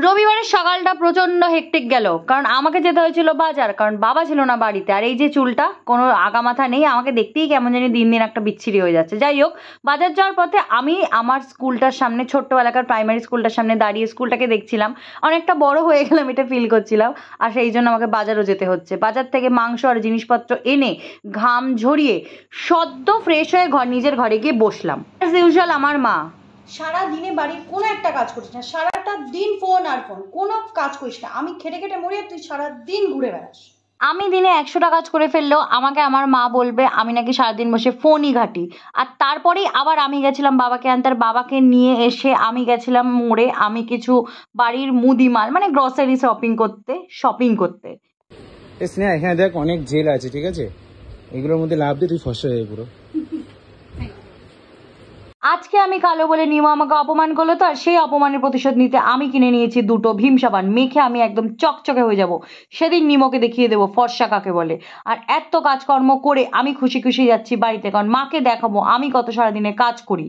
রবিবারের সকালটা প্রচন্ড হেক্টিক গেল, কারণ আমাকে যেতে হয়েছিল বাজার, কারণ বাবা ছিল না বাড়িতে। আর এই যে চুলটা কোনো আগামাথা নেই, আমাকে দেখতেই কেমন জানি দিন দিন একটা বিচ্ছিরি হয়ে যাচ্ছে। যাই হোক, বাজার যাওয়ার পথে আমি আমার স্কুলটার সামনে, ছোট্টবেলাকার প্রাইমারি স্কুলটার সামনে দাঁড়িয়ে স্কুলটাকে দেখছিলাম। অনেকটা বড় হয়ে গেলাম এটা ফিল করছিলাম। আর সেই জন্য আমাকে বাজারও যেতে হচ্ছে। বাজার থেকে মাংস আর জিনিসপত্র এনে ঘাম ঝরিয়ে সদ্য ফ্রেশ হয়ে নিজের ঘরে গিয়ে বসলাম। অ্যাজ ইউজুয়াল আমার মা সারা দিনে বাড়ির কোনো একটা কাজ করিস না, সারাটা দিন ফোন আর ফোন, কোনো কাজ করিস না। আমি খেটে খেটে মরি আর তুই সারা দিন ঘুরে বেড়াস। আমি দিনে 100টা কাজ করে ফেললেও আমাকে আমার মা বলবে আমি নাকি সারাদিন বসে ফোনই ঘাঁটি। আর তারপরেই আবার আমি গেছিলাম বাবাকে আনতে, আর বাবাকে নিয়ে এসে আমি গেছিলাম মোড়ে আমি কিছু বাড়ির মুদিমাল মানে গ্রসারি শপিং করতে। স্নেহা এখানে দেখ অনেক জেল আছে, ঠিক আছে? এগুলোর মধ্যে লাভ দিয়ে তুই ফসে যাবে পুরো। আজকে আমি কালো বলে নিমা আমাকে অপমান করলো, তো আর সেই অপমানের প্রতিশোধ নিতে আমি কিনে নিয়েছি 2টো ভীম সাবান। মেখে আমি একদম চকচকে হয়ে যাব। সেদিন নিমোকে দেখিয়ে দেবো ফর্সা কাকে বলে। আর এত কাজকর্ম করে আমি খুশি খুশি যাচ্ছি বাড়িতে, কারণ মাকে দেখাবো আমি কত সারাদিনে কাজ করি।